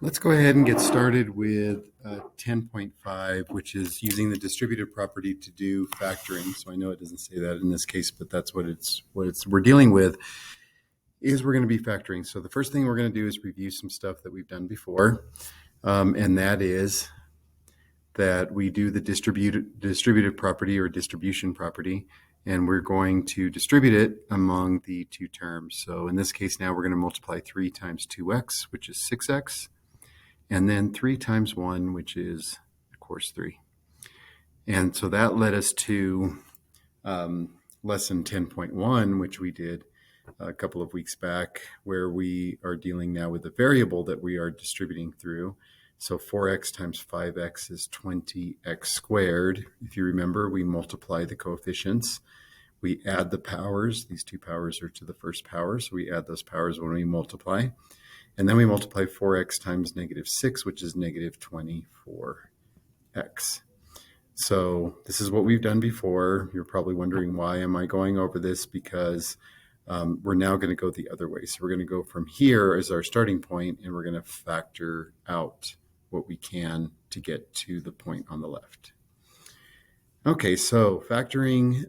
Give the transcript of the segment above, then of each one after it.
Let's go ahead and get started with 10.5, which is using the distributive property to do factoring. So I know it doesn't say that in this case, but that's what we're dealing with is we're going to be factoring. So the first thing we're going to do is review some stuff that we've done before, and that is that we do the distributive property or distribution property, and we're going to distribute it among the two terms. So in this case now we're going to multiply 3 times 2x, which is 6x. And then 3 times 1, which is, of course, 3. And so that led us to lesson 10.1, which we did a couple of weeks back, where we are dealing now with the variable that we are distributing through. So 4x times 5x is 20x squared. If you remember, we multiply the coefficients. We add the powers. These two powers are to the first power, so we add those powers when we multiply. And then we multiply 4x times negative 6, which is negative 24x. So this is what we've done before. You're probably wondering, why am I going over this? Because we're now going to go the other way. So we're going to go from here as our starting point, and we're going to factor out what we can to get to the point on the left. Okay, so factoring,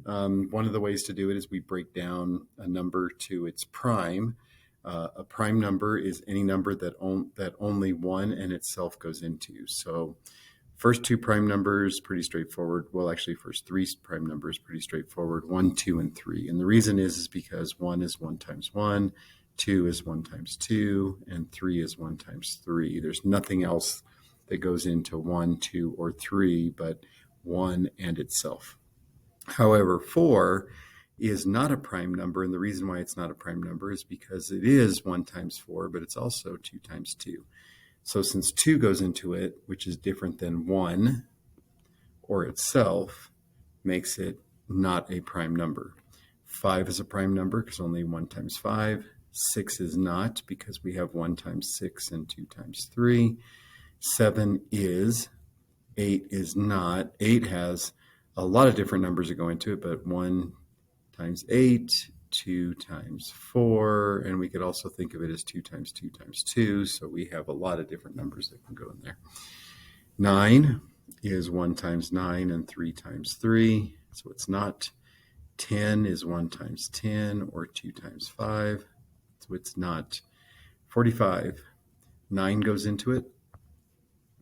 one of the ways to do it is we break down a number to its prime. A prime number is any number that only one and itself goes into. So first two prime numbers, pretty straightforward. Well, actually, first three prime numbers, pretty straightforward. 1, 2, and 3. And the reason is because 1 is 1 times 1, 2 is 1 times 2, and 3 is 1 times 3. There's nothing else that goes into 1, 2, or 3 but 1 and itself. However, 4 is not a prime number, and the reason why it's not a prime number is because it is 1 times 4, but it's also 2 times 2. So since 2 goes into it, which is different than 1 or itself, makes it not a prime number. 5 is a prime number because only 1 times 5. 6 is not because we have 1 times 6 and 2 times 3. 7 is. 8 is not. 8 has a lot of different numbers that go into it, but 1 times 8, 2 times 4, and we could also think of it as 2 times 2 times 2, so we have a lot of different numbers that can go in there. 9 is 1 times 9 and 3 times 3, so it's not. 10 is 1 times 10 or 2 times 5, so it's not. 45, 9 goes into it,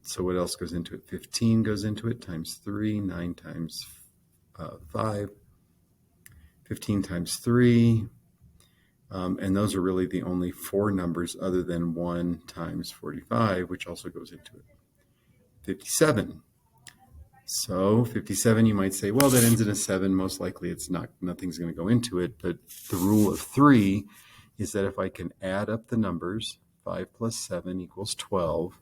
so what else goes into it? 15 goes into it, times 3, 9 times 5. 15 times 3, and those are really the only 4 numbers other than 1 times 45, which also goes into it. 57. So 57, you might say, well, that ends in a 7. Most likely it's not. Nothing's going to go into it. But the rule of 3 is that if I can add up the numbers, 5 plus 7 equals 12.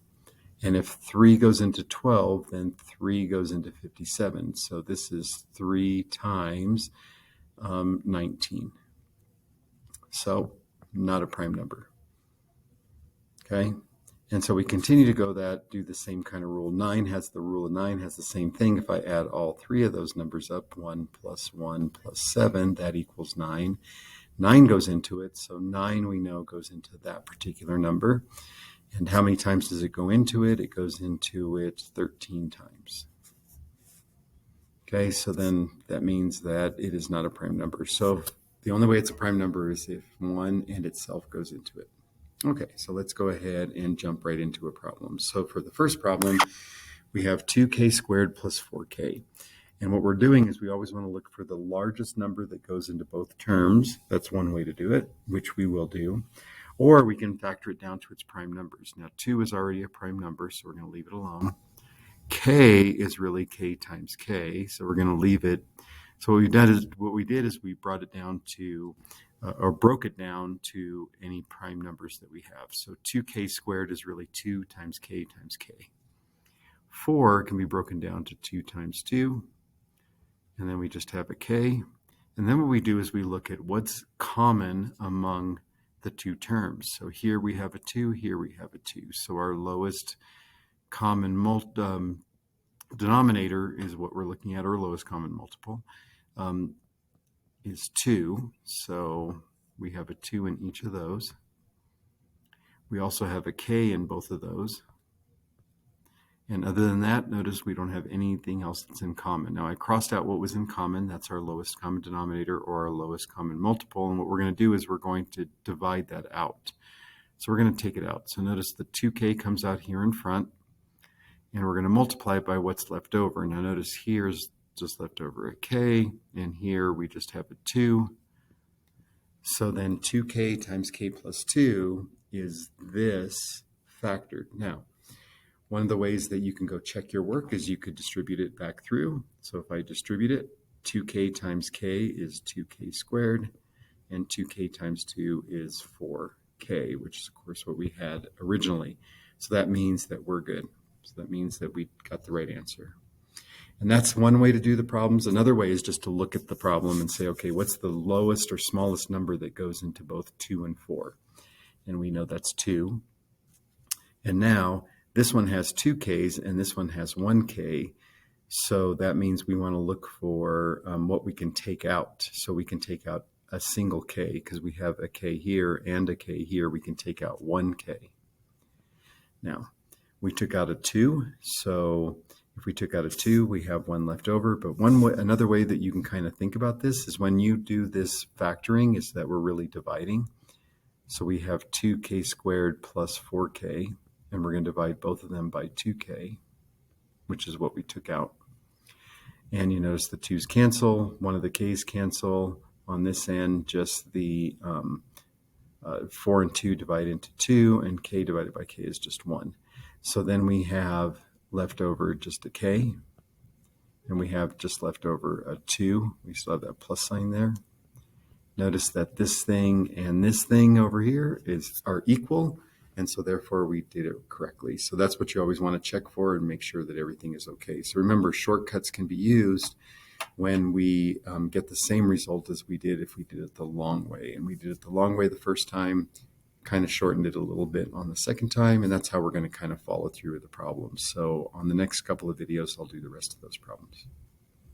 And if 3 goes into 12, then 3 goes into 57. So this is 3 times 19. So not a prime number. Okay. And so we continue to do the same kind of rule. The rule of 9 has the same thing. If I add all 3 of those numbers up, 1 plus 1 plus 7, that equals 9. 9 goes into it. So 9 we know goes into that particular number. And how many times does it go into it? It goes into it 13 times. Okay, so then that means that it is not a prime number. So the only way it's a prime number is if 1 and itself goes into it. Okay, so let's go ahead and jump right into a problem. So for the first problem, we have 2k squared plus 4k. And what we're doing is we always want to look for the largest number that goes into both terms. That's one way to do it, which we will do. Or we can factor it down to its prime numbers. Now, 2 is already a prime number, so we're going to leave it alone. K is really k times k, so we're going to leave it. So what we did is we brought it down to, or broke it down to any prime numbers that we have. So 2k squared is really 2 times k times k. 4 can be broken down to 2 times 2, and then we just have a k. And then what we do is we look at what's common among the two terms. So here we have a 2, here we have a 2. So our lowest common denominator is what we're looking at, or lowest common multiple, is 2. So we have a 2 in each of those. We also have a K in both of those. And other than that, notice we don't have anything else that's in common. Now I crossed out what was in common. That's our lowest common denominator or our lowest common multiple. And what we're going to do is we're going to divide that out. So we're going to take it out. So notice the 2K comes out here in front, and we're going to multiply it by what's left over. Now notice here's just left over a K, and here we just have a 2. So then 2K times K plus 2 is this factored. Now, one of the ways that you can go check your work is you could distribute it back through. So if I distribute it, 2K times K is 2K squared, and 2K times 2 is 4K, which is, of course, what we had originally. So that means that we're good. So that means that we got the right answer. And that's one way to do the problems. Another way is just to look at the problem and say, okay, what's the lowest or smallest number that goes into both 2 and 4? And we know that's 2. And now this one has 2 Ks and this one has 1 K. So that means we want to look for what we can take out. So we can take out a single K because we have a K here and a K here. We can take out 1 K. Now, we took out a 2. So if we took out a 2, we have 1 left over. But another way that you can kind of think about this is when you do this factoring is that we're really dividing. So we have 2K squared plus 4K. And we're going to divide both of them by 2K, which is what we took out. And you notice the 2's cancel, one of the K's cancel. On this end, just the 4 and 2 divide into 2, and K divided by K is just 1. So then we have left over just a K, and we have just left over a 2. We still have that plus sign there. Notice that this thing and this thing over here are equal. And so therefore we did it correctly. So that's what you always want to check for and make sure that everything is okay. So remember, shortcuts can be used when we get the same result as we did if we did it the long way. And we did it the long way the first time, kind of shortened it a little bit on the second time, and that's how we're going to kind of follow through with the problems. So on the next couple of videos, I'll do the rest of those problems.